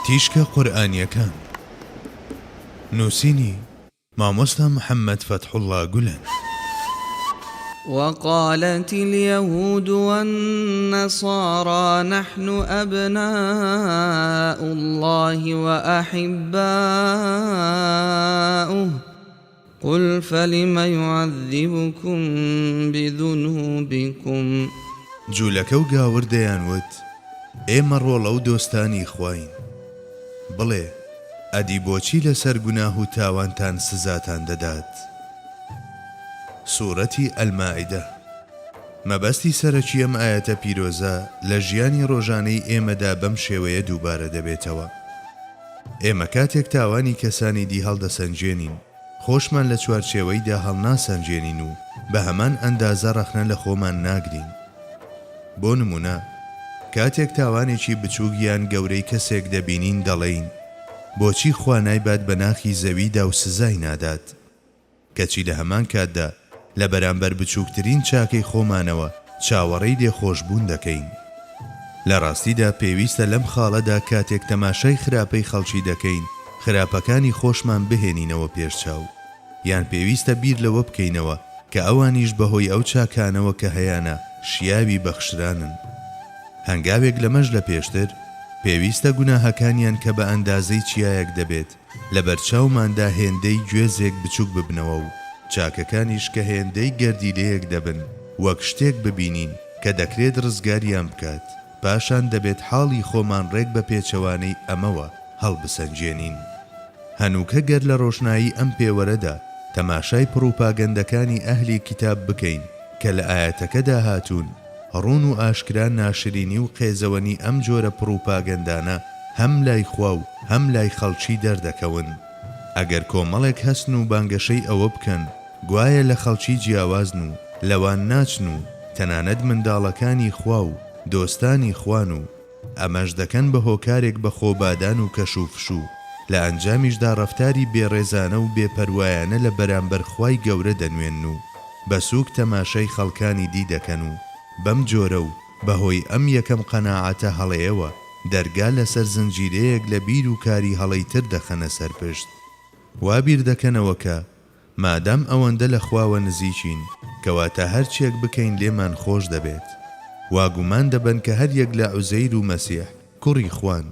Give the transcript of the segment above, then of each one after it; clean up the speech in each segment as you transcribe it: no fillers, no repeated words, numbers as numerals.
تیشکە قورئانیەکان نووسینی مامۆستا محەممەد فتحوڵڵا گولەن. وقالت اليهود والنصارى نحن أبناء الله وأحباؤه قل فلم يعذبكم بذنوبكم. جوولەکە و گاوردەیانوت ئێمە ڕۆڵە و دۆستانی خوین، بڵێ ئەدی بۆچی لەسەر گوناه و تاوانتان سزاتان دەدات. سوورەتی ئەلمائیدە. مەبەستی سەرەکی ئەم ئاەتە پیرۆزە لە ژیانی ڕۆژانەی ئێمەدا بەم شێوەیە دووبارە دەبێتەوە. ئێمە کاتێک تاوانی کەسانی دی هەڵدەسەنجێنین، خۆشمان لە چوارچێوەیدا هەڵناسەنجێنین و بە هەمان ئەندازە ڕەخنە لە خۆمان ناگرین. بۆ نمونە کاتێک تاوانێکی بچووک یان گەورەی کەسێک دەبینین دەڵێین بۆچی خوا نایبات بە ناخی زەویدا و سزای نادات، کەچی لە هەمان کاتدا لە بەرامبەر بچووکترین چاکەی خۆمانەوە چاوەڕێی لێخۆشبوون دەکەین. لە ڕاستیدا پێویستە لەم خاڵەدا کاتێک تەماشای خراپەی خەڵکی دەکەین خراپەکانی خۆشمان بهێنینەوە پێشچاو، یان پێویستە بیر لەوە بکەینەوە کە ئەوانیش بەهۆی ئەو چاکانەوە کە هەیەە شیاوی بەخشرانن. هەنگاوێک لەمەش لە پێشتر پێویستە گوناهەکانیان کە بە ئەندازەی چیایەک دەبێت لە بەرچاوماندا هێندەی گوێزێک بچووک ببنەوە و چاکەکانیش کە هێندەی گەردیلەیەک دەبن وەک شتێک ببینین کە دەکرێت ڕزگاریان بکات، پاشان دەبێت حاڵی خۆمان ڕێک بە پێچەوانەی ئەمەوە هەڵبسەنجێنین. هەنووکە گەر لە ڕۆژنایی ئەم پێوەرەدا تەماشای پڕوپاگەندەکانی ئەهلی کتاب بکەین کە لە ئاەتەکەدا هاتوون، ڕوون و ئاشکرا ناشرینی و قێزەوەنی ئەم جۆرە پڕوپاگەندانە هەم لای خوا و هەم لای خەڵکی دەردەکەون. ئەگەر کۆمەڵێک هەستن و بانگەشەی ئەوە بکەن گوایە لە خەڵکی جیاوازن و لەوان ناچن و تەنانەت منداڵەکانی خوا و دۆستانی خوان و ئەمەش دەکەن بە هۆکارێک بە خۆبادان و کەشوفشوو، لە ئەنجامیشدا ڕەفتاری بێڕێزانە و بێپەروایانە لە بەرامبەر خوای گەورە دەنوێن و بەسووک تەماشای خەڵکانی دی دەکەن و بەم جۆرە و بەهۆی ئەم یەکەم قەناعەتە هەڵەیەوە دەرگا لەسەر زنجیرەیەک لە بیر و کاری هەڵەی تر دەخەنە سەرپشت. وا بیر دەکەنەوە کە مادام ئەوەندە لە خواوە نزیکین کەواتە هەرچێک بکەین لێمان خۆش دەبێت. واگومان دەبن کە هەر یەک لە عوزەیر و مەسیح کوڕی خوان،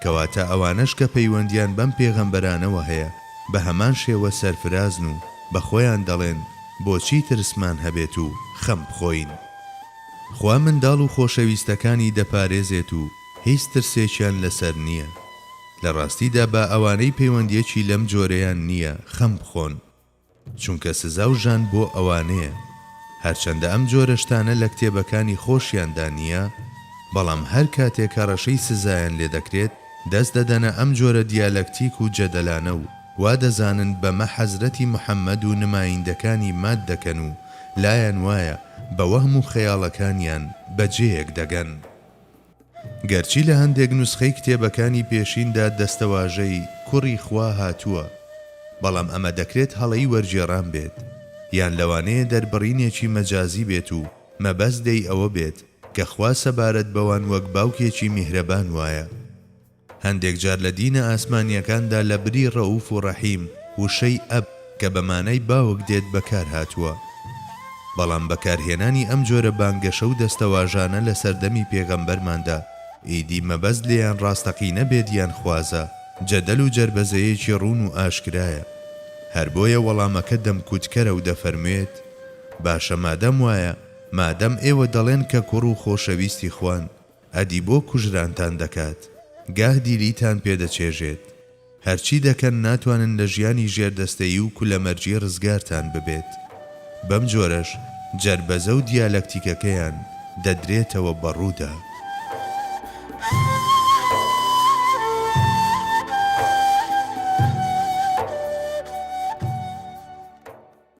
کەواتە ئەوانەش کە پەیوەندیان بەم پێغەمبەرانەوە هەیە بە هەمان شێوە سەرفرازن و بە خۆیان دەڵێن بۆچی ترسمان هەبێت و خەم بخۆین. خوا منداڵ و خۆشەویستەکانی دەپارێزێت و هیچ ترسێکیان لەسەر نییە. لە ڕاستیدا بە ئەوانەی پەیوەندیەکی لەم جۆرەیان نییە خەم بخۆن، چونکە سزا و ژان بۆ ئەوانەیە. هەرچەندە ئەم جۆرە شتانە لە کتێبەکانی خۆشیاندا نییە، بەڵام هەر کاتێک کە ڕەشەی سزایان لێ دەکرێت دەست دەدەنە ئەم جۆرە دیالەکتیک و جەدەلانە و وا دەزانن بەمە حەزرەتی محەممەد و نمایندەکانی ماد دەکەن و لایەن وایە بە وەهم و خەیاڵەکانیان بەجێیەک دەگەن. گەرچی لە هەندێک نوسخەی کتێبەکانی پێشیندا دەستەواژەی کوڕی خوا هاتووە، بەڵام ئەمە دەکرێت هەڵەی وەرجێڕان بێت یان لەوانەیە دەربڕینێکی مەجازی بێت و مەبەست دەی ئەوە بێت کە خوا سەبارەت بەوان وەک باوکێکی میهرەبان وایە. هەندێک جار لە دینە ئاسمانیەکاندا لە بری ڕەوف و ڕەحیم وشەی ئەب کە بەمانەی باوک دێت بەکار هاتووە، بەڵام بەکارهێنانی ئەم جۆرە بانگەشە و دەستەواژانە لە سەردەمی پێغەمبەرماندا ئیدی مەبەست لێیان ڕاستەقینە بێت یان خوازە، جەدەل و جەربەزەیەکی ڕوون و ئاشکرایە. هەر بۆیە وەڵامەکە دەمکوتکەرە و دەفەرموێت باشە مادەم وایە، مادەم ئێوە دەڵێن کە کوڕ و خۆشەویستی خوان، ئەدی بۆ کوژرانتان دەکات، گاه دیلیتان پێدەچێژێت، هەرچی دەکەن ناتوانن لە ژیانی ژێردەستەیی و کولەمەرجی ڕزگارتان ببێت. بەم جۆرەش جەربەزە و دیالەکتیکەکەیان دەدرێتەوە بەڕوودا.